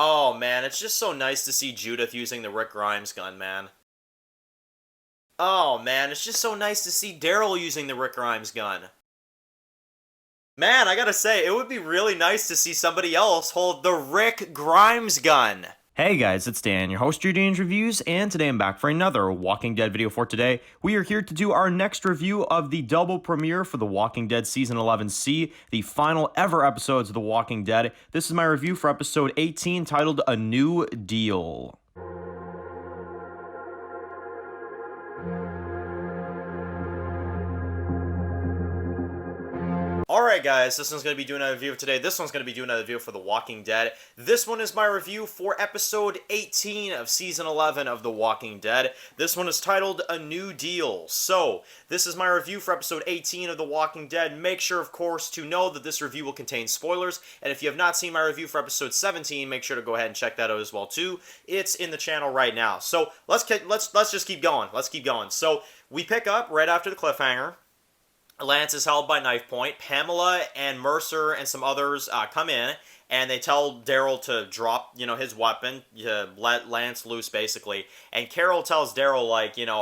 Oh man, it's just so nice to see Judith using the Rick Grimes gun, man. Oh man, it's just so nice to see Daryl using the Rick Grimes gun. Man, I gotta say, it would be really nice to see somebody else hold the Rick Grimes gun. Hey guys, it's Dan, your host of Eugene's Reviews, and today I'm back for another Walking Dead video for today. We are here to do our next review of the double premiere for The Walking Dead Season 11C, the final ever episodes of The Walking Dead. This is my review for episode 18, titled A New Deal. Alright guys, this one's going to be doing a review today. This one's going to be doing a review for The Walking Dead. This one is my review for episode 18 of season 11 of The Walking Dead. This one is titled A New Deal. So, this is my review for episode 18 of The Walking Dead. Make sure, of course, to know that this review will contain spoilers. And if you have not seen my review for episode 17, make sure to go ahead and check that out as well too. It's in the channel right now. So, let's just keep going. Let's keep going. So, we pick up right after the cliffhanger. Lance is held by knife point. Pamela and Mercer and some others come in, and they tell Daryl to drop, his weapon, to let Lance loose, basically. And Carol tells Daryl,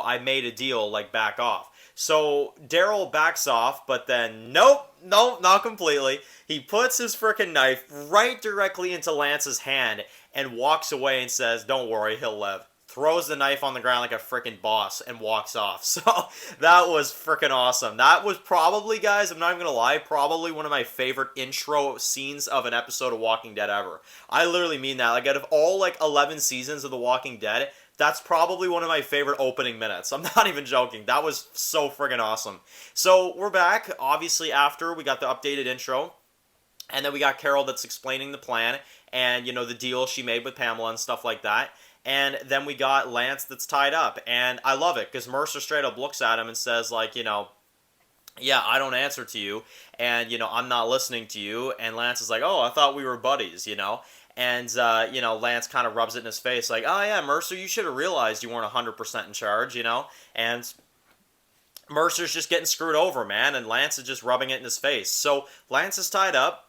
I made a deal, back off. So Daryl backs off, but then, nope, not completely. He puts his frickin' knife right directly into Lance's hand and walks away and says, don't worry, he'll live. Throws the knife on the ground like a freaking boss and walks off. So that was freaking awesome. That was probably, guys, I'm not even gonna lie, probably one of my favorite intro scenes of an episode of Walking Dead ever. I literally mean that. Out of all 11 seasons of The Walking Dead, that's probably one of my favorite opening minutes. I'm not even joking. That was so friggin' awesome. So we're back, obviously, after we got the updated intro. And then we got Carol that's explaining the plan and, the deal she made with Pamela and stuff like that. And then we got Lance that's tied up. And I love it because Mercer straight up looks at him and says, yeah, I don't answer to you. And, I'm not listening to you. And Lance is like, oh, I thought we were buddies, And, Lance kind of rubs it in his face like, oh, yeah, Mercer, you should have realized you weren't 100% in charge, And Mercer's just getting screwed over, man. And Lance is just rubbing it in his face. So Lance is tied up.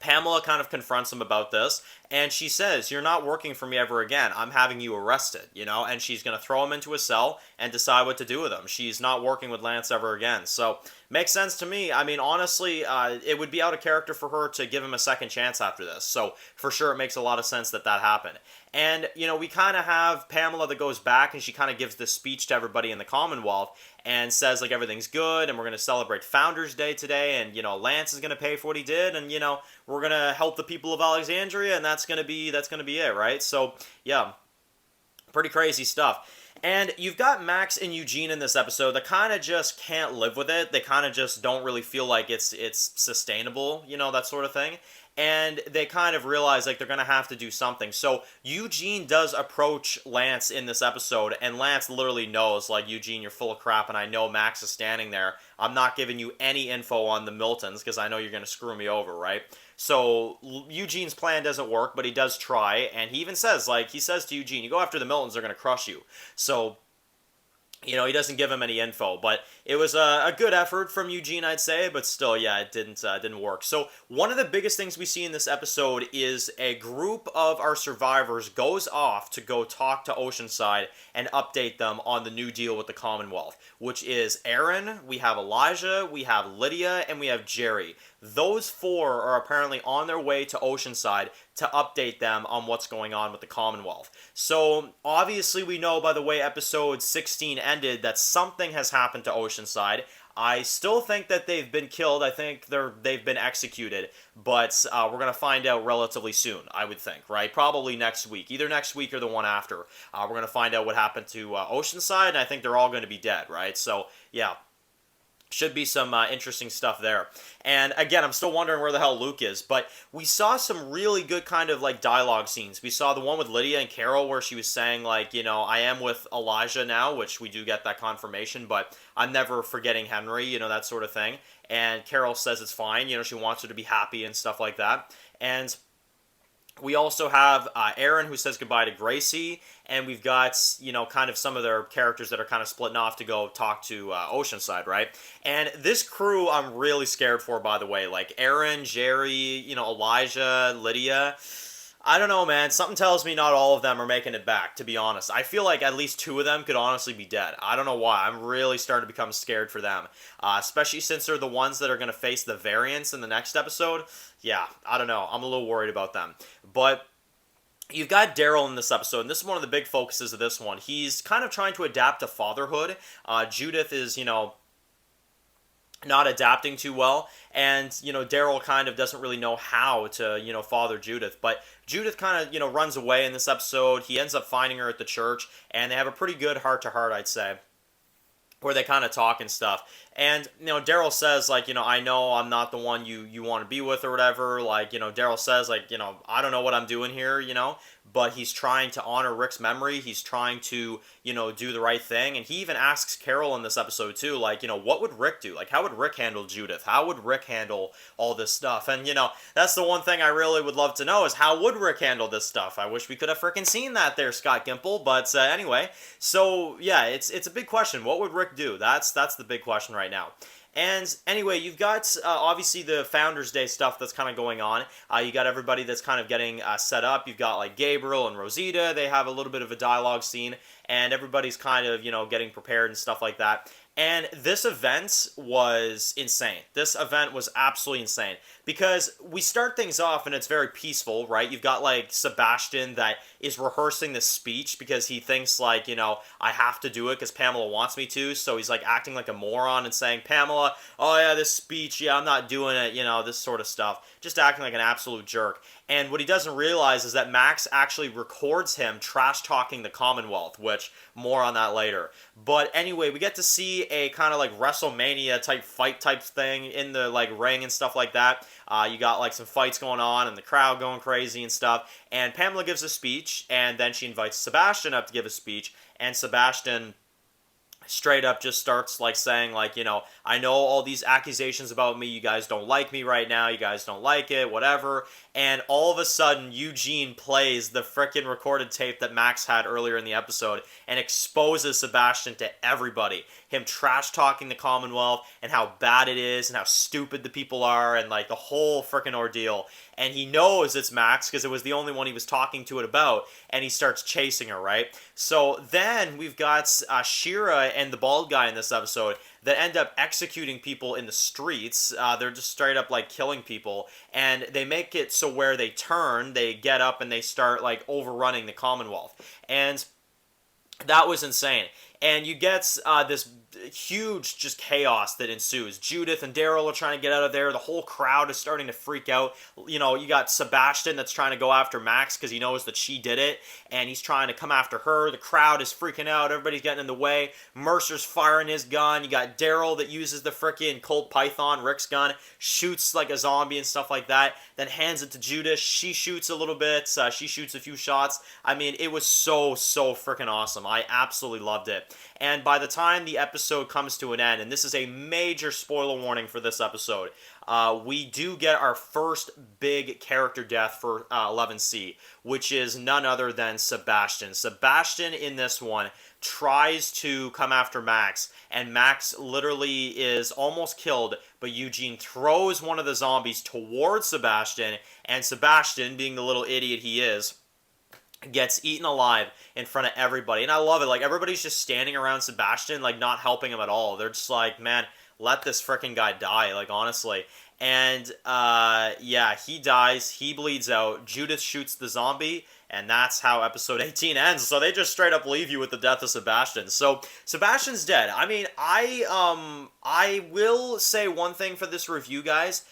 Pamela kind of confronts him about this, and she says, you're not working for me ever again. I'm having you arrested, and she's going to throw him into a cell and decide what to do with him. She's not working with Lance ever again. So, makes sense to me. I mean, honestly, it would be out of character for her to give him a second chance after this. So, for sure, it makes a lot of sense that happened. And, we kind of have Pamela that goes back, and she kind of gives this speech to everybody in the Commonwealth, and says, everything's good, and we're going to celebrate Founders Day today, and, Lance is going to pay for what he did, and, we're going to help the people of Alexandria, and that's going to be it, right? So, yeah, pretty crazy stuff. And you've got Max and Eugene in this episode that kind of just can't live with it. They kind of just don't really feel like it's sustainable, that sort of thing. And they kind of realize they're going to have to do something. So Eugene does approach Lance in this episode, and Lance literally knows, Eugene, you're full of crap, and I know Max is standing there. I'm not giving you any info on the Miltons because I know you're going to screw me over, right? So Eugene's plan doesn't work, but he does try, and he even says, he says to Eugene, you go after the Miltons, they're going to crush you. So, he doesn't give him any info, but it was a good effort from Eugene, I'd say, but still, yeah, it didn't work. So one of the biggest things we see in this episode is a group of our survivors goes off to go talk to Oceanside and update them on the new deal with the Commonwealth, which is Aaron, we have Elijah, we have Lydia, and we have Jerry. Those four are apparently on their way to Oceanside to update them on what's going on with the Commonwealth. So, obviously we know by the way episode 16 ended that something has happened to Oceanside. I still think that they've been killed. I think they've been executed, but we're going to find out relatively soon, I would think, right? Probably next week. Either next week or the one after. We're going to find out what happened to Oceanside, and I think they're all going to be dead, right? So, yeah. Should be some interesting stuff there. And again, I'm still wondering where the hell Luke is, but we saw some really good kind of dialogue scenes. We saw the one with Lydia and Carol where she was saying I am with Elijah now, which we do get that confirmation, but I'm never forgetting Henry, that sort of thing. And Carol says it's fine, she wants her to be happy and stuff like that. And we also have Aaron who says goodbye to Gracie, and we've got, kind of some of their characters that are kind of splitting off to go talk to Oceanside, right? And this crew I'm really scared for, by the way. Aaron, Jerry, Elijah, Lydia. I don't know, man. Something tells me not all of them are making it back, to be honest. I feel like at least two of them could honestly be dead. I don't know why. I'm really starting to become scared for them. Especially since they're the ones that are going to face the variants in the next episode. Yeah, I don't know. I'm a little worried about them. But you've got Daryl in this episode, and this is one of the big focuses of this one. He's kind of trying to adapt to fatherhood. Judith is, not adapting too well, and Daryl kind of doesn't really know how to father Judith, but Judith kind of runs away in this episode. He ends up finding her at the church, and they have a pretty good heart to heart, I'd say, where they kind of talk and stuff. And Daryl says, like, I know I'm not the one you want to be with or whatever. Like, Daryl says, like, I don't know what I'm doing here, but he's trying to honor Rick's memory. He's trying to do the right thing. And he even asks Carol in this episode too, like, what would Rick do? Like, how would Rick handle Judith? How would Rick handle all this stuff? And that's the one thing I really would love to know, is how would Rick handle this stuff? I wish we could have freaking seen that there, Scott Gimple. But anyway, so yeah, it's a big question. What would Rick do? That's the big question right now. And anyway, you've got obviously the Founders Day stuff that's kind of going on. You got everybody that's kind of getting set up. You've got like Gabriel and Rosita. They have a little bit of a dialogue scene, and everybody's kind of getting prepared and stuff like that. And this event was insane. This event was absolutely insane, because we start things off and it's very peaceful, right? You've got like Sebastian that is rehearsing this speech because he thinks like, I have to do it because Pamela wants me to. So he's like acting like a moron and saying, Pamela, oh yeah, this speech, yeah, I'm not doing it, this sort of stuff. Just acting like an absolute jerk. And what he doesn't realize is that Max actually records him trash talking the Commonwealth, which more on that later. But anyway, we get to see a kind of like WrestleMania type fight type thing in the like ring and stuff like that. You got like some fights going on and the crowd going crazy and stuff. And Pamela gives a speech, and then she invites Sebastian up to give a speech, and Sebastian straight up just starts like saying like, I know all these accusations about me, you guys don't like me right now, you guys don't like it, whatever. And all of a sudden Eugene plays the frickin' recorded tape that Max had earlier in the episode and exposes Sebastian to everybody, him trash talking the Commonwealth and how bad it is and how stupid the people are and like the whole frickin' ordeal. And he knows it's Max because it was the only one he was talking to it about, and he starts chasing her, right? So then we've got Shira and the bald guy in this episode that end up executing people in the streets. They're just straight up like killing people, and they make it so where they turn, they get up and they start like overrunning the Commonwealth. And that was insane. And you get this huge just chaos that ensues. Judith and Daryl are trying to get out of there. The whole crowd is starting to freak out. You got Sebastian that's trying to go after Max because he knows that she did it, and he's trying to come after her. The crowd is freaking out. Everybody's getting in the way. Mercer's firing his gun. You got Daryl that uses the freaking Colt Python, Rick's gun, shoots like a zombie and stuff like that, then hands it to Judith. She shoots a little bit. She shoots a few shots. I mean, it was so freickin' awesome. I absolutely loved it. And by the time the episode comes to an end, and this is a major spoiler warning for this episode, we do get our first big character death for 11C, which is none other than Sebastian. Sebastian in this one tries to come after Max, and Max literally is almost killed, but Eugene throws one of the zombies towards Sebastian, and Sebastian, being the little idiot he is, gets eaten alive in front of everybody. And I love it. Like, everybody's just standing around Sebastian, like, not helping him at all. They're just like, man, let this freaking guy die, like, honestly. And, yeah, he dies. He bleeds out. Judith shoots the zombie, and that's how episode 18 ends. So they just straight up leave you with the death of Sebastian. So Sebastian's dead. I mean, I will say one thing for this review, guys.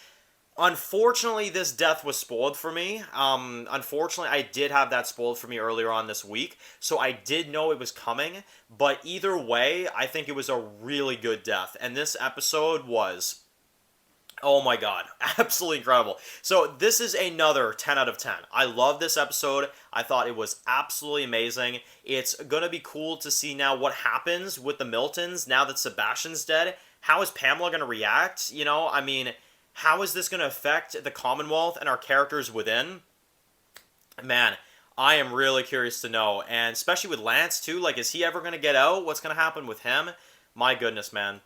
Unfortunately, this death was spoiled for me. Unfortunately, I did have that spoiled for me earlier on this week, so I did know it was coming, but either way, I think it was a really good death, and this episode was, oh my god, absolutely incredible. So this is another 10 out of 10. I love this episode. I thought it was absolutely amazing. It's gonna be cool to see now what happens with the Miltons now that Sebastian's dead. How is Pamela gonna react? I mean, how is this going to affect the Commonwealth and our characters within? Man, I am really curious to know. And especially with Lance, too. Like, is he ever going to get out? What's going to happen with him? My goodness, man.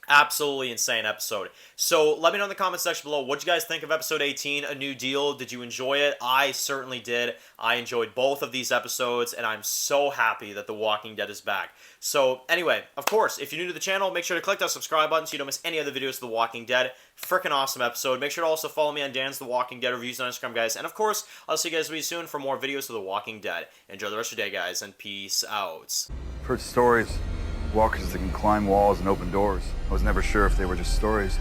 Absolutely insane episode. So let me know in the comment section below, what you guys think of episode 18, A New Deal? Did you enjoy it? I certainly did. I enjoyed both of these episodes, and I'm so happy that The Walking Dead is back. So anyway, of course, if you're new to the channel, make sure to click that subscribe button so you don't miss any other videos of The Walking Dead. Freaking awesome episode. Make sure to also follow me on Dan's The Walking Dead reviews on Instagram, guys. And of course, I'll see you guys really soon for more videos of The Walking Dead. Enjoy the rest of your day, guys, and peace out. I've heard stories. Walkers that can climb walls and open doors. I was never sure if they were just stories.